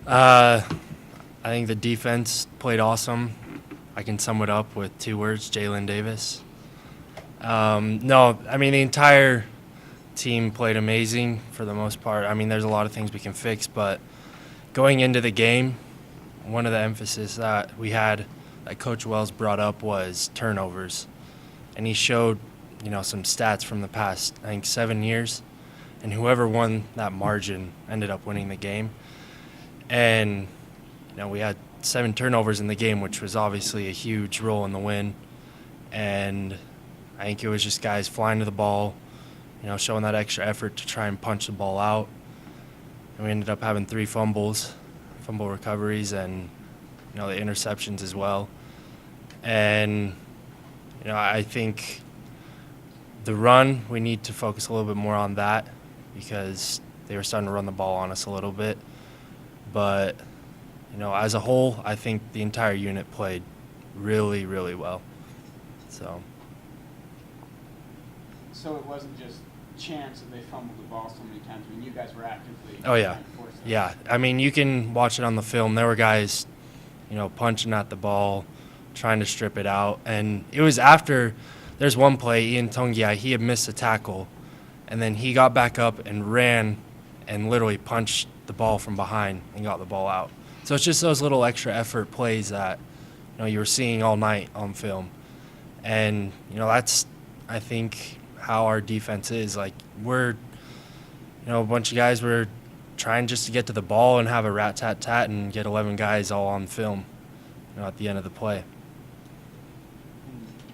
Uh, I think the defense played awesome. I can sum it up with two words: Jalen Davis. No, I mean the entire team played amazing for the most part. I mean, there's a lot of things we can fix, but going into the game, one of the emphasis that we had, that Coach Wells brought up, was turnovers, and he showed, some stats from the past, I think 7 years, and whoever won that margin ended up winning the game. And we had 7 turnovers in the game, which was obviously a huge role in the win. And I think it was just guys flying to the ball, showing that extra effort to try and punch the ball out. And we ended up having 3 fumble recoveries, and the interceptions as well. And I think the run, we need to focus a little bit more on that because they were starting to run the ball on us a little bit. But as a whole, I think the entire unit played really, really well. So it wasn't just chance that they fumbled the ball so many times. I mean, you guys were actively Oh, yeah. trying to force it. Yeah, I mean, you can watch it on the film. There were guys, punching at the ball, trying to strip it out. And it was after there's one play, Ian Tongiai, he had missed a tackle, and then he got back up and ran and literally punched the ball from behind and got the ball out. So it's just those little extra effort plays that, you were seeing all night on film. And, that's, I think, how our defense is. Like, we're, a bunch of guys, we're trying just to get to the ball and have a rat-tat-tat and get 11 guys all on film, at the end of the play.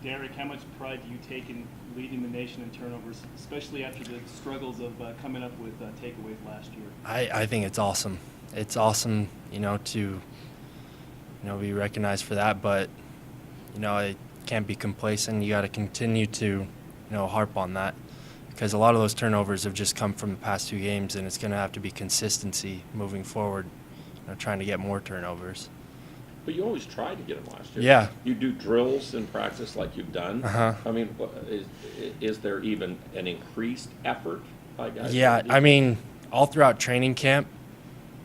Derek, how much pride do you take in leading the nation in turnovers, especially after the struggles of coming up with takeaways last year? I think it's awesome. It's awesome, to, be recognized for that, but, it can't be complacent. You got to continue to, harp on that because a lot of those turnovers have just come from the past 2 games, and it's going to have to be consistency moving forward, trying to get more turnovers. But you always tried to get them last year. Yeah. You do drills in practice like you've done. Uh-huh. I mean, is there even an increased effort by guys? Yeah, I mean, all throughout training camp,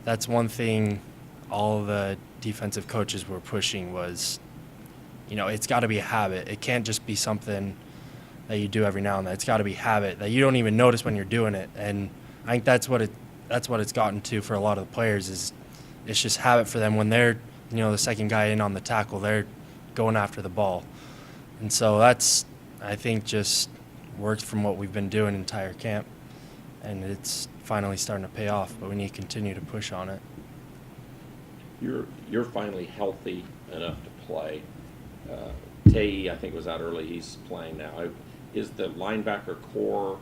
that's one thing all the defensive coaches were pushing was, it's got to be a habit. It can't just be something that you do every now and then. It's got to be habit that you don't even notice when you're doing it. And I think that's what it's gotten to for a lot of the players is it's just habit for them when they're, the second guy in on the tackle, they're going after the ball. And so that's, I think, just worked from what we've been doing entire camp. And it's finally starting to pay off, but we need to continue to push on it. You're finally healthy enough to play. Tae, I think, was out early. He's playing now. Is the linebacker core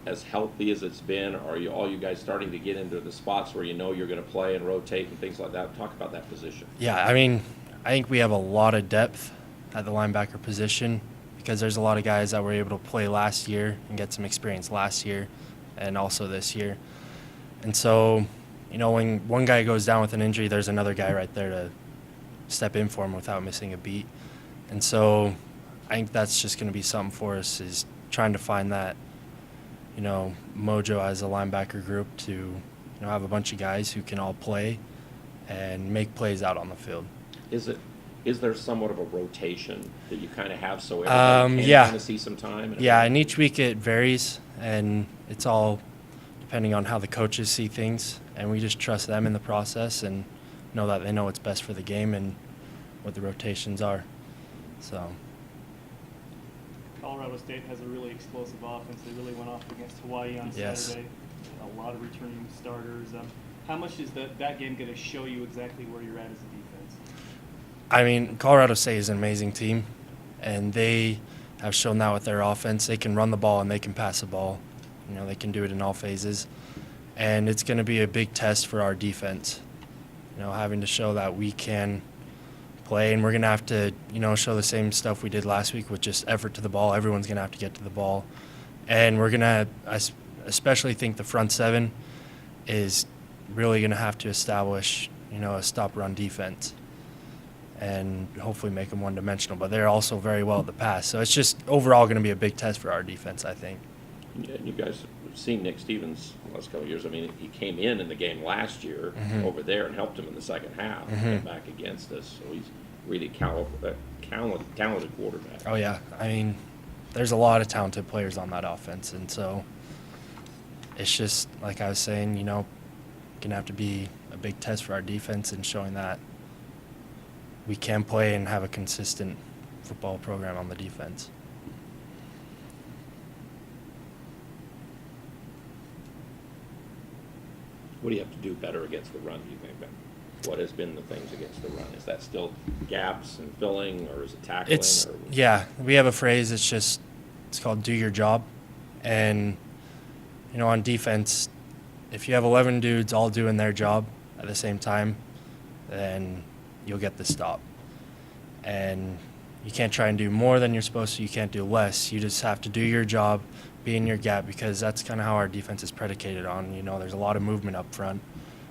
as healthy as it's been? Or are all you guys starting to get into the spots where you're going to play and rotate and things like that? Talk about that position. Yeah, I mean, I think we have a lot of depth at the linebacker position because there's a lot of guys that were able to play last year and get some experience last year and also this year. And so, when one guy goes down with an injury, there's another guy right there to step in for him without missing a beat. And so I think that's just going to be something for us is trying to find that, mojo as a linebacker group to, have a bunch of guys who can all play and make plays out on the field. Is there somewhat of a rotation that you kind of have so everybody can kind of see some time? Yeah, and each week it varies, and it's all depending on how the coaches see things, and we just trust them in the process and know that they know what's best for the game and what the rotations are. So. Colorado State has a really explosive offense. They really went off against Hawaii on Saturday. A lot of returning starters. How much is that game going to show you exactly where you're at as a defense? I mean, Colorado State is an amazing team, and they have shown that with their offense. They can run the ball and they can pass the ball. They can do it in all phases. And it's going to be a big test for our defense, having to show that we can play, and we're going to have to, show the same stuff we did last week with just effort to the ball. Everyone's going to have to get to the ball. And we're going to, I especially think the front seven is really going to have to establish, a stop-run defense and hopefully make them one-dimensional. But they're also very well at the pass. So it's just overall going to be a big test for our defense, I think. And you guys seen Nick Stevens the last couple of years. I mean, he came in the game last year over there and helped him in the second half and came back against us. So he's really talented quarterback. Oh yeah, I mean, there's a lot of talented players on that offense, and so it's just like I was saying, you know, gonna have to be a big test for our defense and showing that we can play and have a consistent football program on the defense. What do you have to do better against the run, do you think, Ben? What has been the things against the run? Is that still gaps and filling, or is it tackling? Yeah, we have a phrase, it's called do your job. And, you know, on defense, if you have 11 dudes all doing their job at the same time, then you'll get the stop. And you can't try and do more than you're supposed to. You can't do less. You just have to do your job, be in your gap, because that's kind of how our defense is predicated on. You know, there's a lot of movement up front,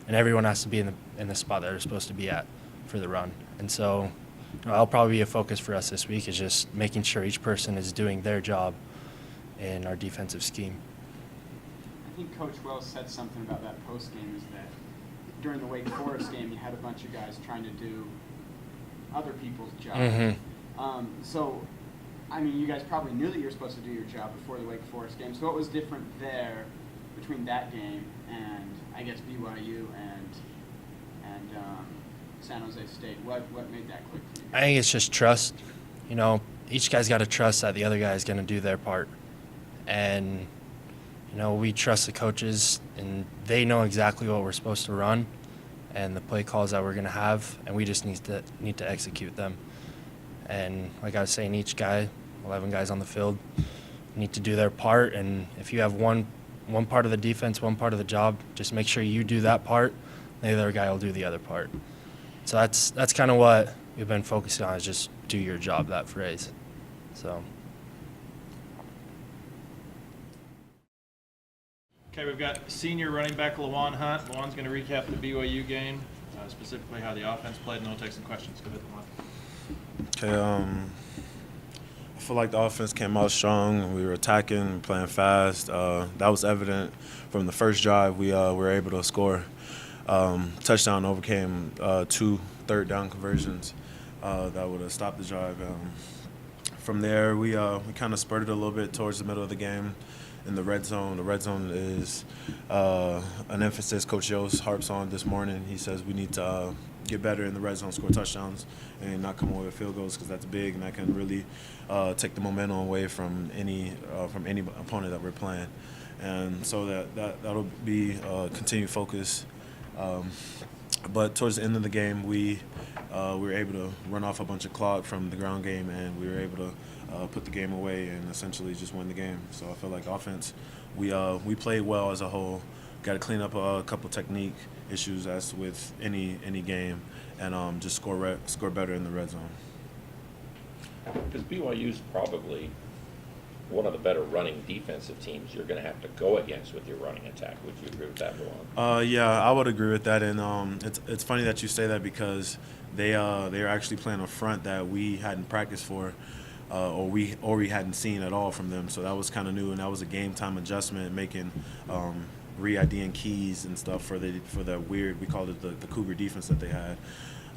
and everyone has to be in the spot that they're supposed to be at for the run. And so, you know, that'll probably be a focus for us this week, is just making sure each person is doing their job in our defensive scheme. I think Coach Wells said something about that post game, is that during the Wake Forest game, you had a bunch of guys trying to do other people's jobs. So, I mean, you guys probably knew that you were supposed to do your job before the Wake Forest game. So what was different there between that game and, I guess, BYU and San Jose State? What made that click for you? I think it's just trust. You know, each guy's got to trust that the other guy is going to do their part. And, you know, we trust the coaches, and they know exactly what we're supposed to run and the play calls that we're going to have, and we just need to execute them. And like I was saying, each guy, 11 guys on the field, need to do their part. And if you have one part of the defense, one part of the job, just make sure you do that part, the other guy will do the other part. So that's kind of what we've been focusing on, is just do your job, that phrase. So. Okay, we've got senior running back Lawan Hunt. Lawan's going to recap the BYU game, specifically how the offense played, and then we'll take some questions. Go ahead, Lawan. Okay, I feel like the offense came out strong. We were attacking, playing fast. That was evident from the first drive. We were able to score. Touchdown overcame 2 third-down conversions that would have stopped the drive. From there, we kind of spurted a little bit towards the middle of the game in the red zone. The red zone is an emphasis Coach Yost harps on this morning. He says we need to get better in the red zone, score touchdowns, and not come away with field goals, because that's big, and that can really take the momentum away from any opponent that we're playing. And so that'll be a continued focus. But towards the end of the game, we were able to run off a bunch of clock from the ground game, and we were able to put the game away and essentially just win the game. So I feel like offense, we played well as a whole. Got to clean up a couple technique issues as with any game, and just score better in the red zone. Because BYU's probably one of the better running defensive teams you're going to have to go against with your running attack. Would you agree with that, Lawan? Yeah, I would agree with that, and it's funny that you say that, because they're actually playing a front that we hadn't practiced for, or we hadn't seen at all from them. So that was kind of new, and that was a game time adjustment, making re-IDing keys and stuff for the weird, we called it the Cougar defense that they had.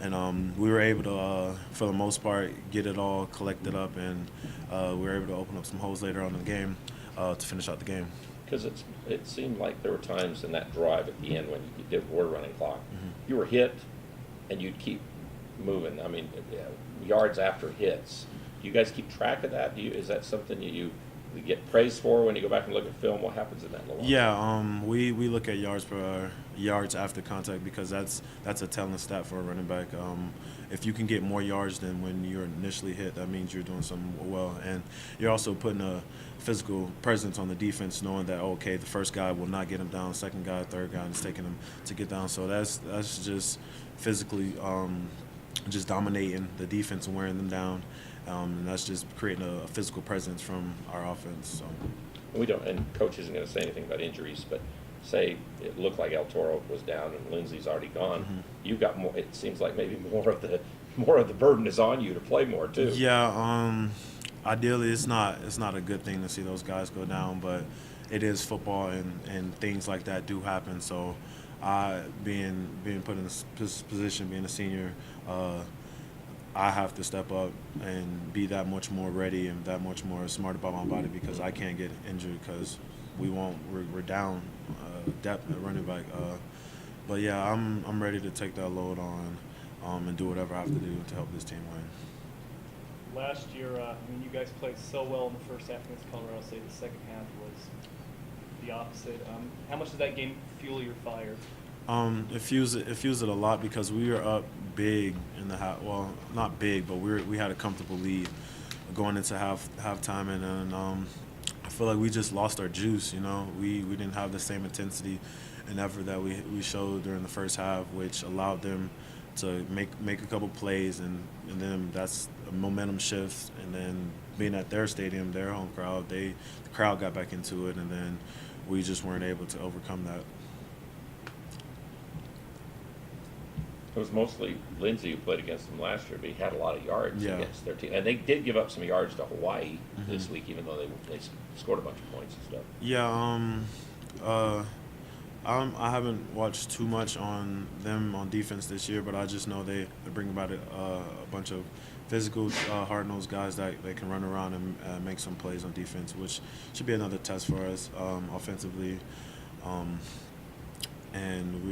And we were able to, for the most part, get it all collected up, and we were able to open up some holes later on in the game to finish out the game. Because it seemed like there were times in that drive at the end when you were running clock, you were hit, and you'd keep moving. I mean, yards after hits. Do you guys keep track of that? Is that something you get praised for when you go back and look at film? What happens in that? Yeah, we look at yards after contact, because that's a telling stat for a running back. If you can get more yards than when you're initially hit, that means you're doing something well, and you're also putting a physical presence on the defense, knowing that okay, the first guy will not get him down, second guy, third guy is taking him to get down. So that's just physically just dominating the defense and wearing them down. And that's just creating a physical presence from our offense. So We don't, and coach isn't going to say anything about injuries, but say it looked like El Toro was down and Lindsey's already gone. You've got more. It seems like maybe more of the burden is on you to play more too. Yeah. Ideally, it's not a good thing to see those guys go down, but it is football, and things like that do happen. So, being put in this position, being a senior, I have to step up and be that much more ready and that much more smart about my body because I can't get injured because we're down depth at running back. But yeah, I'm ready to take that load on and do whatever I have to do to help this team win. Last year, you guys played so well in the first half against Colorado State. The second half was the opposite. How much did that game fuel your fire? It fuels it a lot because we were up big in the half. Well, not big, but we had a comfortable lead going into halftime, and I feel like we just lost our juice. We didn't have the same intensity and effort that we showed during the first half, which allowed them to make a couple plays, and then that's a momentum shift. And then being at their stadium, their home crowd, the crowd got back into it, and then we just weren't able to overcome that. It was mostly Lindsey who played against them last year, but he had a lot of yards Yeah. against their team. And they did give up some yards to Hawaii this week, even though they scored a bunch of points and stuff. Yeah, I haven't watched too much on them on defense this year, but I just know they bring about a bunch of physical, hard-nosed guys that can run around and make some plays on defense, which should be another test for us offensively. And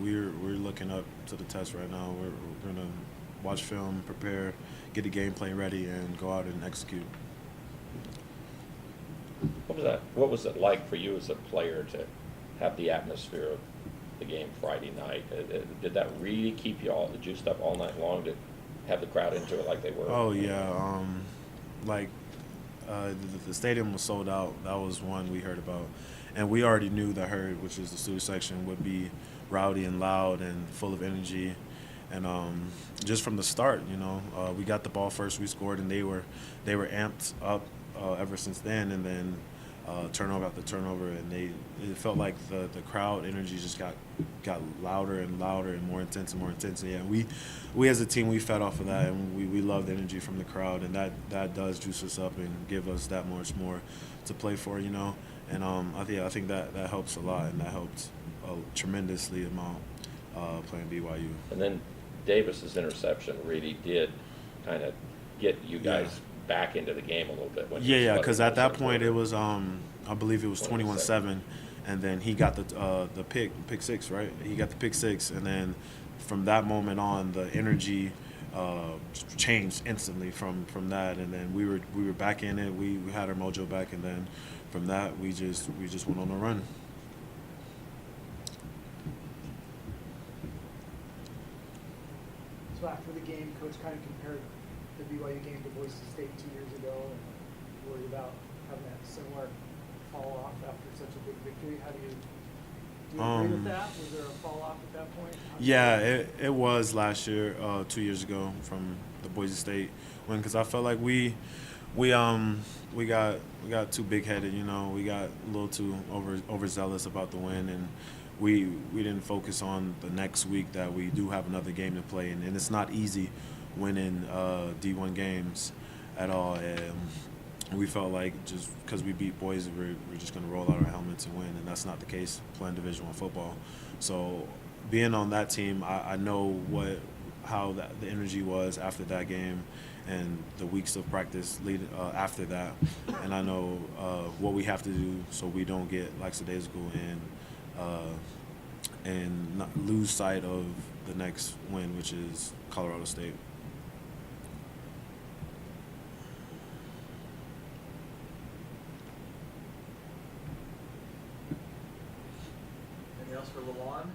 we're looking up to the test right now. We're gonna watch film, prepare, get the game plan ready, and go out and execute. What was it like for you as a player to have the atmosphere of the game Friday night? Did that really keep you all juiced up all night long to have the crowd into it like they were? Oh yeah, the stadium was sold out. That was one we heard about, and we already knew that Herd, which is the student section, would be rowdy and loud and full of energy. And just from the start, we got the ball first, we scored, and they were amped up ever since then. And then turnover after turnover, and it felt like the crowd energy just got louder and louder and more intense and more intense. And yeah, we as a team, we fed off of that, and we love the energy from the crowd, and that does juice us up and give us that much more to play for, And I think that helps a lot, and that helped tremendously amount playing BYU. And then Davis's interception really did kind of get you guys back into the game a little bit. Yeah, because at that point it was, I believe it was 21-7, and then he got the pick six, right? He got the pick six, and then from that moment on, the energy changed instantly from that, and then we were back in it. We had our mojo back, and then from that we just went on a run. So after the game, Coach kind of compared the BYU game to Boise State 2 years ago, and worried about having that similar fall off after such a big victory. How do you agree with that? Was there a fall off at that point? Yeah, it was last year, 2 years ago from the Boise State win, because I felt like we got too big headed. We got a little too overzealous about the win, and we didn't focus on the next week that we do have another game to play, and it's not easy winning D1 games at all. We felt like just because we beat Boise, we're just going to roll out our helmets and win, and that's not the case playing Division I football. So being on that team, I know how the energy was after that game and the weeks of practice after that, and I know what we have to do so we don't get lackadaisical and not lose sight of the next win, which is Colorado State. Anything else for Lawan?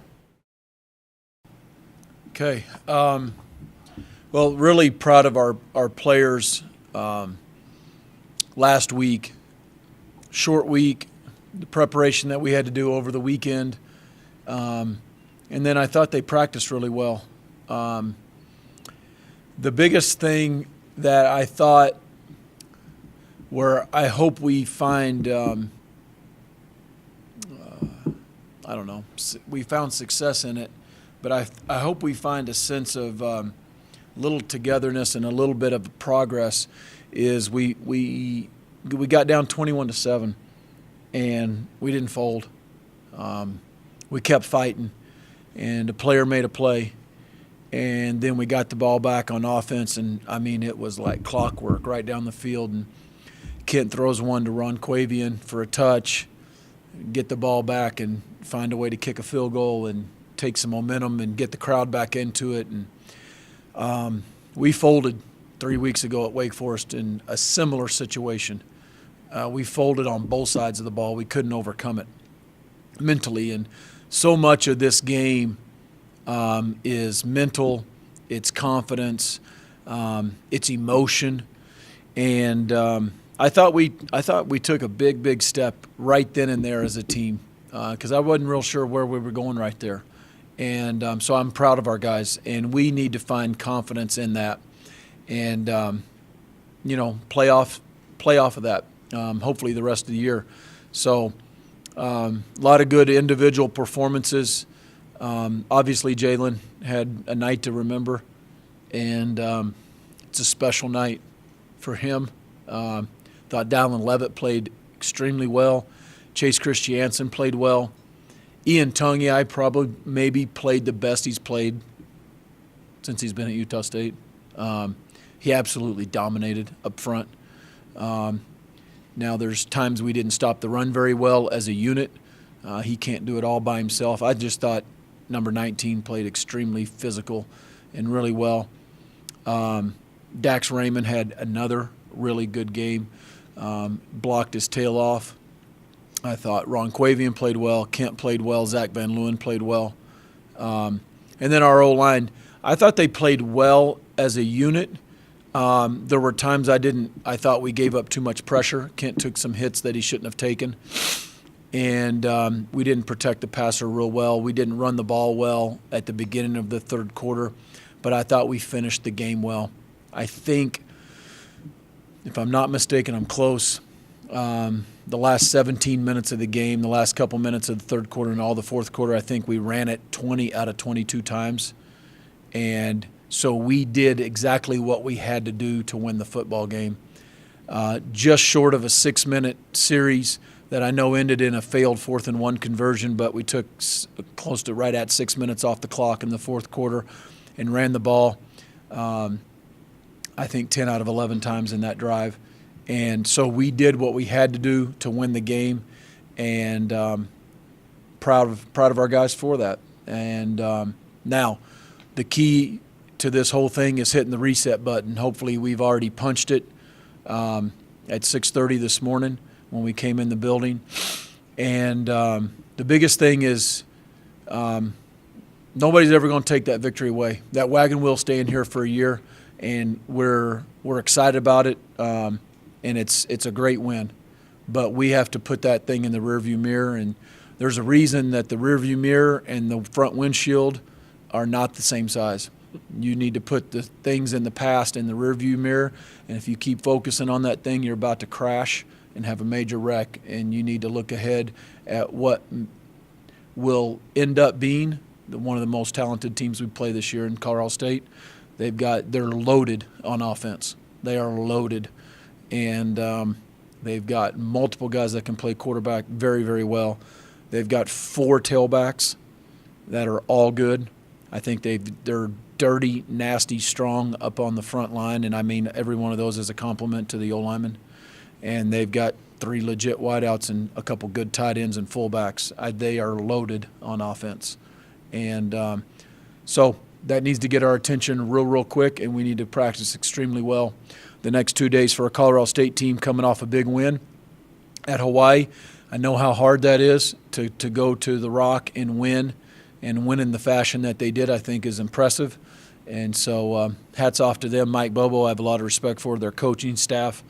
Okay. Well, really proud of our players. Last week, short week, the preparation that we had to do over the weekend, and then I thought they practiced really well. The biggest thing that I thought, where I hope we find, we found success in it, but I hope we find a sense of little togetherness and a little bit of progress. Is we got down 21-7, and we didn't fold. We kept fighting, and a player made a play, and then we got the ball back on offense, and I mean it was like clockwork right down the field. And Kent throws one to Ron Quavian for a touch, get the ball back, and find a way to kick a field goal and take some momentum and get the crowd back into it. And we folded 3 weeks ago at Wake Forest in a similar situation. We folded on both sides of the ball. We couldn't overcome it mentally, and so much of this game is mental, it's confidence, it's emotion, and I thought we took a big step right then and there as a team, because I wasn't real sure where we were going right there, and so I'm proud of our guys, and we need to find confidence in that, and play off of that. Hopefully the rest of the year. So a lot of good individual performances. Obviously Jalen had a night to remember, and it's a special night for him. Thought Dallin Levitt played extremely well. Chase Christiansen played well. Ian Tungi probably maybe played the best he's played since he's been at Utah State. He absolutely dominated up front. Now, there's times we didn't stop the run very well as a unit. He can't do it all by himself. I just thought number 19 played extremely physical and really well. Dax Raymond had another really good game, blocked his tail off. I thought Ron Quavian played well, Kent played well, Zach Van Leeuwen played well. And then our O-line, I thought they played well as a unit. There were times I thought we gave up too much pressure. Kent took some hits that he shouldn't have taken. And we didn't protect the passer real well. We didn't run the ball well at the beginning of the third quarter. But I thought we finished the game well. I think, if I'm not mistaken, I'm close. The last 17 minutes of the game, the last couple minutes of the third quarter and all the fourth quarter, I think we ran it 20 out of 22 times. And so we did exactly what we had to do to win the football game. Just short of a 6-minute series that I know ended in a failed 4th and 1 conversion, but we took close to right at 6 minutes off the clock in the fourth quarter and ran the ball, I think 10 out of 11 times in that drive. And so we did what we had to do to win the game, and proud of our guys for that. And now the key to this whole thing is hitting the reset button. Hopefully we've already punched it at 6:30 this morning when we came in the building. And the biggest thing is nobody's ever going to take that victory away. That wagon wheel staying here for a year, and we're excited about it, and it's a great win. But we have to put that thing in the rearview mirror, and there's a reason that the rearview mirror and the front windshield are not the same size. You need to put the things in the past in the rearview mirror, and if you keep focusing on that thing, you're about to crash and have a major wreck, and you need to look ahead at what will end up being one of the most talented teams we play this year in Colorado State. They're loaded on offense. They are loaded, and they've got multiple guys that can play quarterback very, very well. They've got 4 tailbacks that are all good. I think they're dirty, nasty, strong up on the front line, and I mean every one of those is a compliment to the O-lineman. And they've got 3 legit wideouts and a couple good tight ends and fullbacks. They are loaded on offense. And so that needs to get our attention real quick, and we need to practice extremely well the next 2 days for a Colorado State team coming off a big win at Hawaii. I know how hard that is to go to the Rock and win in the fashion that they did. I think is impressive. And so hats off to them. Mike Bobo, I have a lot of respect for their coaching staff.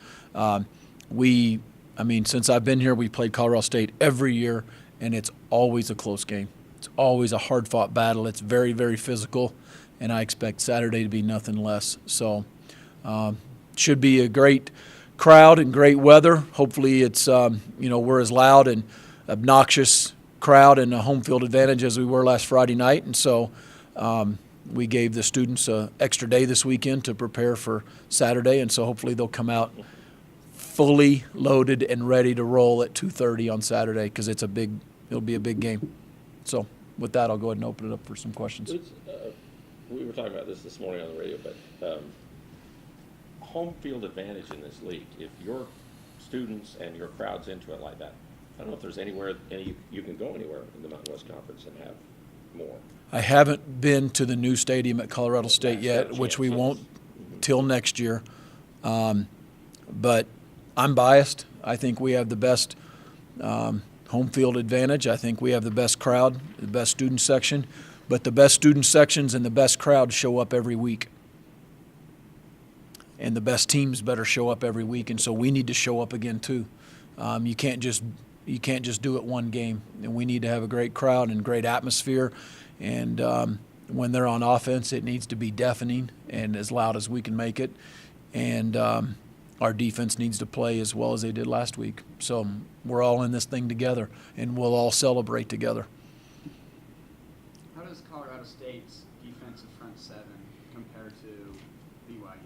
Since I've been here, we played Colorado State every year, and it's always a close game. It's always a hard-fought battle. It's very, very physical, and I expect Saturday to be nothing less. So should be a great crowd and great weather. Hopefully it's, we're as loud and obnoxious crowd and a home field advantage as we were last Friday night. And so we gave the students an extra day this weekend to prepare for Saturday, and so hopefully they'll come out fully loaded and ready to roll at 2:30 on Saturday because it'll be a big game. So with that, I'll go ahead and open it up for some questions. We were talking about this morning on the radio, but home field advantage in this league. If your students and your crowd's into it like that, I don't know if there's anywhere you can go anywhere in the Mountain West Conference and have more. I haven't been to the new stadium at Colorado State That's yet, got a which chance, we yes. won't till next year. But I'm biased. I think we have the best home field advantage. I think we have the best crowd, the best student section. But the best student sections and the best crowds show up every week. And the best teams better show up every week, and so we need to show up again too. You can't just do it one game, and we need to have a great crowd and great atmosphere. And when they're on offense, it needs to be deafening and as loud as we can make it. And our defense needs to play as well as they did last week. So we're all in this thing together, and we'll all celebrate together. How does Colorado State's defensive front seven compare to BYU's?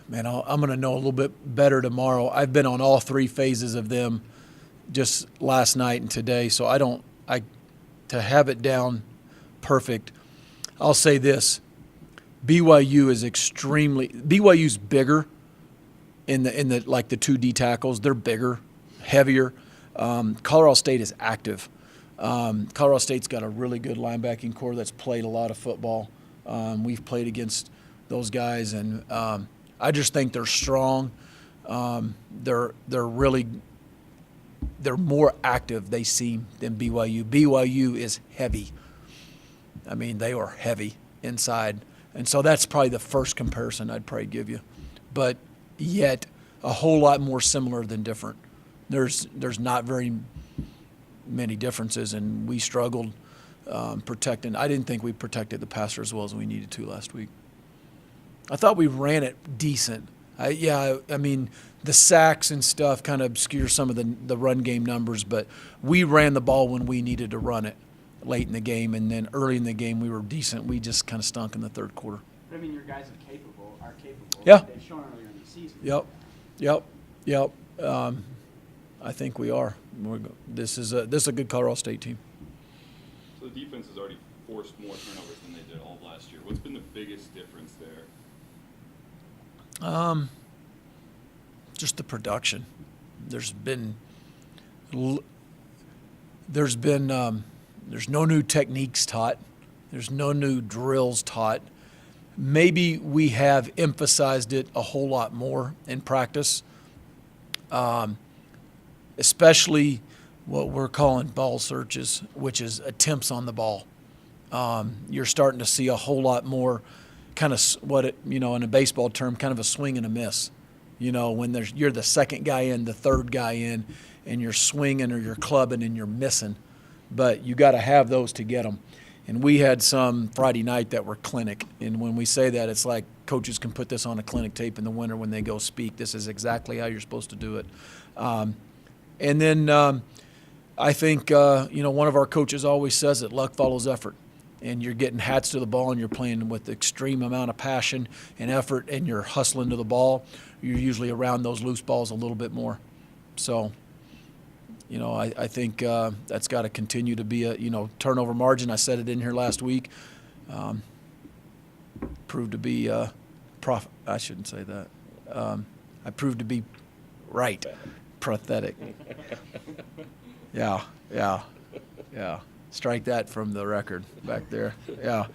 Man, I'm going to know a little bit better tomorrow. I've been on all three phases of them just last night and today, so to have it down perfect. I'll say this: BYU's bigger in the like the 2D tackles. They're bigger, heavier. Colorado State is active. Colorado State's got a really good linebacking core that's played a lot of football. We've played against those guys, and I just think they're strong. They're more active, they seem, than BYU. BYU is heavy. I mean, they are heavy inside, and so that's probably the first comparison I'd probably give you. But yet, a whole lot more similar than different. There's not very many differences, and we struggled protecting. I didn't think we protected the passer as well as we needed to last week. I thought we ran it decent. I mean, the sacks and stuff kind of obscure some of the run game numbers, but we ran the ball when we needed to run it late in the game, and then early in the game we were decent. We just kind of stunk in the third quarter. But I mean, your guys are capable. Yeah. They've shown earlier in the season. Yep. I think we are. This is a good Colorado State team. So the defense has already forced more turnovers than they did all of last year. What's been the biggest difference there? Just the production. There's no new techniques taught. There's no new drills taught. Maybe we have emphasized it a whole lot more in practice, especially what we're calling ball searches, which is attempts on the ball. You're starting to see a whole lot more kind of in a baseball term, kind of a swing and a miss. When you're the second guy in, the third guy in, and you're swinging or you're clubbing and you're missing. But you got to have those to get them. And we had some Friday night that were clinic. And when we say that, it's like coaches can put this on a clinic tape in the winter when they go speak. This is exactly how you're supposed to do it. And then I think, one of our coaches always says that luck follows effort. And you're getting hats to the ball and you're playing with extreme amount of passion and effort and you're hustling to the ball. You're usually around those loose balls a little bit more. So, I think that's got to continue to be a, turnover margin. I said it in here last week. Proved to be I shouldn't say that. I proved to be right. Pathetic. Yeah. Strike that from the record back there. Yeah.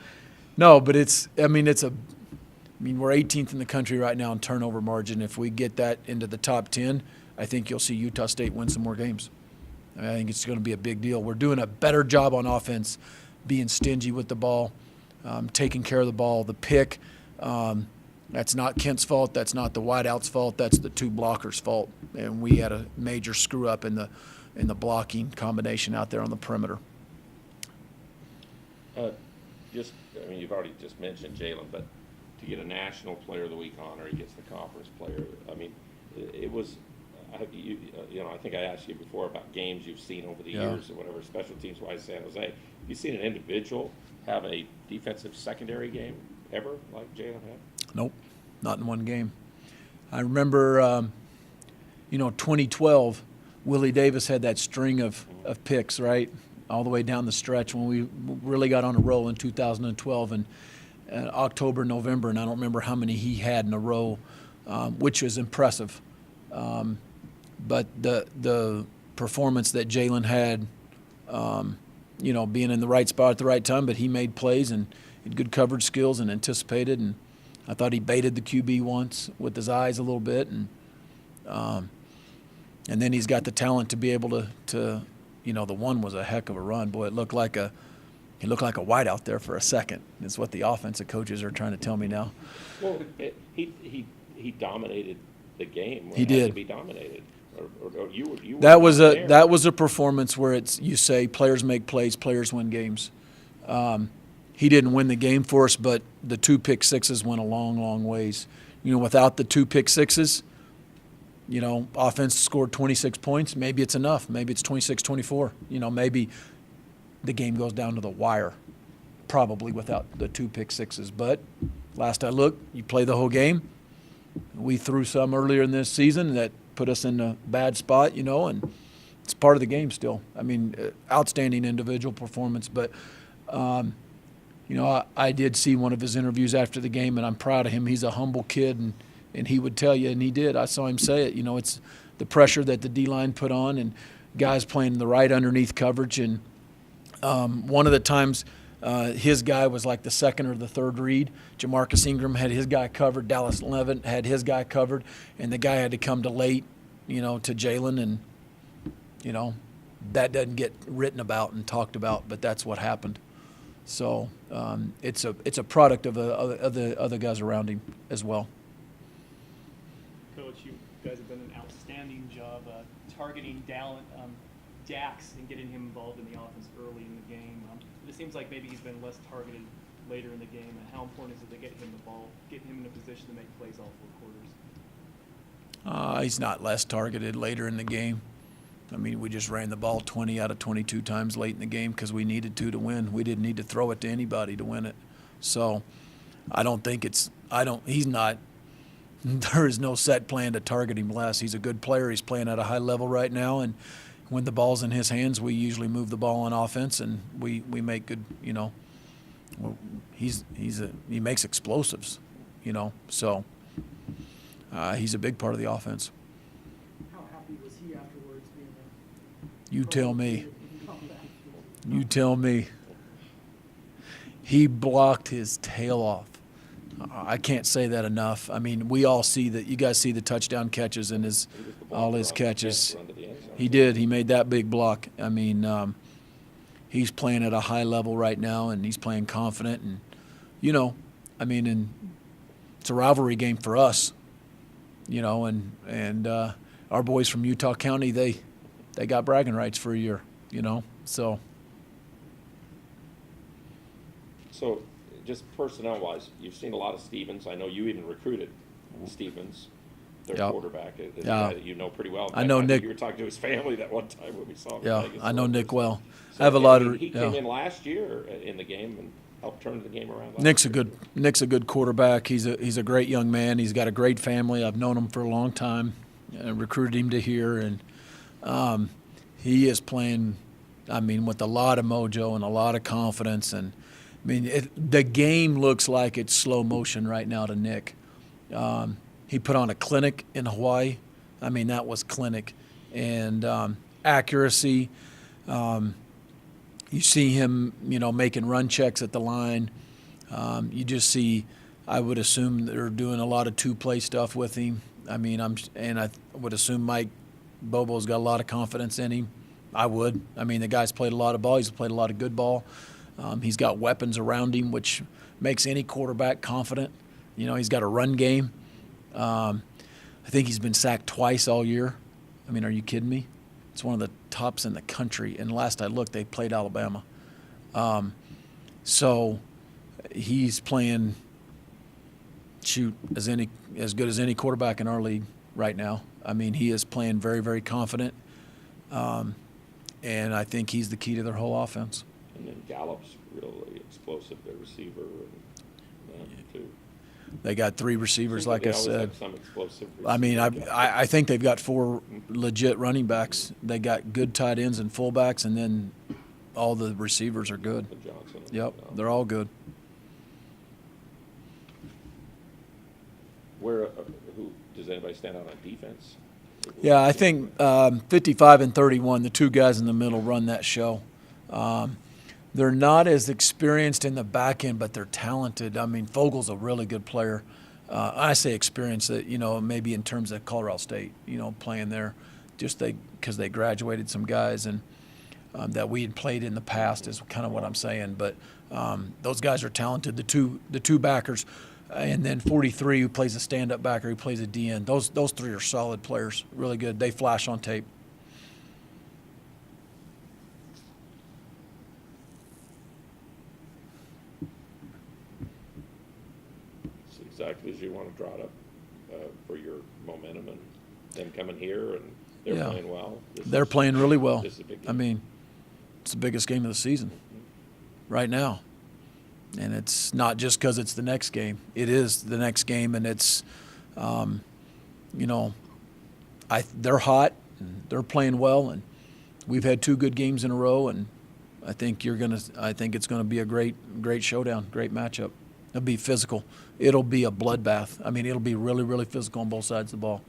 No, but we're 18th in the country right now in turnover margin. If we get that into the top 10, I think you'll see Utah State win some more games. I think it's going to be a big deal. We're doing a better job on offense, being stingy with the ball, taking care of the ball. The pick, that's not Kent's fault. That's not the wideout's fault. That's the two blockers' fault. And we had a major screw up in the blocking combination out there on the perimeter. You've already just mentioned Jalen, but to get a National Player of the Week honor, he gets the Conference Player. It was, I think I asked you before about games you've seen over the years or whatever, special teams-wise, San Jose. Have you seen an individual have a defensive secondary game ever like Jalen had? Nope, not in one game. I remember, 2012, Willie Davis had that string of picks, right, all the way down the stretch when we really got on a roll in 2012 and October, November, and I don't remember how many he had in a row, which was impressive. But the performance that Jalen had, being in the right spot at the right time, but he made plays and had good coverage skills and anticipated. And I thought he baited the QB once with his eyes a little bit, and then he's got the talent to be able to the one was a heck of a run. Boy, it looked like a white out there for a second. It's what the offensive coaches are trying to tell me now. Well, he dominated the game. He It had did. to be dominated. Or you were That was not there. that was a performance where you say players make plays, players win games. He didn't win the game for us, but the 2 pick sixes went a long, long ways. Without the 2 pick sixes, offense scored 26 points. Maybe it's enough. Maybe it's 26-24. Maybe the game goes down to the wire, probably without the 2 pick sixes. But last I looked, you play the whole game. We threw some earlier in this season that put us in a bad spot, and it's part of the game still. I mean, outstanding individual performance. But, I did see one of his interviews after the game, and I'm proud of him. He's a humble kid, and he would tell you, and he did. I saw him say it. It's the pressure that the D-line put on and guys playing the right underneath coverage. And one of the times his guy was like the second or the third read. Jamarcus Ingram had his guy covered. Dallas Levin had his guy covered. And the guy had to come to late, to Jalen. And, that doesn't get written about and talked about, but that's what happened. So it's a product of the other guys around him as well. Coach, you guys have done an outstanding job targeting Dax and getting him involved in the offense early in the game. It seems like maybe he's been less targeted later in the game. And how important is it to get him the ball, get him in a position to make plays all 4 quarters? He's not less targeted later in the game. I mean, we just ran the ball 20 out of 22 times late in the game because we needed to win. We didn't need to throw it to anybody to win it. So I don't think he's not, there is no set plan to target him less. He's a good player. He's playing at a high level right now. And when the ball's in his hands, we usually move the ball on offense and we make good, he makes explosives, so he's a big part of the offense. How happy was he afterwards being a You tell me. comeback? You tell me. He blocked his tail off. I can't say that enough. I mean, we all see that. You guys see the touchdown catches and all his catches. He did. He made that big block. I mean, he's playing at a high level right now, and he's playing confident. And, and it's a rivalry game for us, and our boys from Utah County, they got bragging rights for a year, so. So, just personnel-wise, you've seen a lot of Stevens. I know you even recruited Stevens, their Yep. quarterback, a Yeah. guy that you know pretty well. I know Nick. You were talking to his family that one time when we saw him. Yeah, in Vegas. I know Nick well. So, I have a lot of. He came in last year in the game and helped turn the game around. Nick's a good quarterback. He's a great young man. He's got a great family. I've known him for a long time. I recruited him to here, and he is playing. I mean, with a lot of mojo and a lot of confidence. And I mean, the game looks like it's slow motion right now to Nick. He put on a clinic in Hawaii. I mean, that was clinic, and accuracy. You see him, making run checks at the line. You just see, I would assume they're doing a lot of two-play stuff with him. I mean, I would assume Mike Bobo's got a lot of confidence in him. I would. I mean, the guy's played a lot of ball. He's played a lot of good ball. He's got weapons around him, which makes any quarterback confident. He's got a run game. I think he's been sacked twice all year. I mean, are you kidding me? It's one of the tops in the country. And last I looked, they played Alabama. So he's playing, as good as any quarterback in our league right now. I mean, he is playing very, very confident. And I think he's the key to their whole offense. And then Gallup's really explosive, the receiver, too. They got 3 receivers, like They I always said. have some explosive I mean, receiver. I think they've got 4 legit running backs. They got good tight ends and fullbacks, and then all the receivers are good. Johnson. Yep, they're all good. Where, who, does anybody stand out on defense? Yeah, I think 55 and 31, the 2 guys in the middle run that show. They're not as experienced in the back end, but they're talented. I mean, Fogel's a really good player. I say experienced, maybe in terms of Colorado State, playing there, just because they graduated some guys and that we had played in the past is kind of what I'm saying. But those guys are talented. The two backers, and then 43 who plays a stand-up backer, who plays a DN. Those 3 are solid players, really good. They flash on tape. It's exactly as you want to draw it up for your momentum and them coming here and they're Yeah. playing well. They're playing really well. This is a big I game. mean, it's the biggest game of the season right now. And it's not just because it's the next game. It is the next game, and it's, they're hot, and they're playing well, and we've had 2 good games in a row, and I think it's gonna be a great showdown, great matchup. It'll be physical. It'll be a bloodbath. I mean, it'll be really, really physical on both sides of the ball.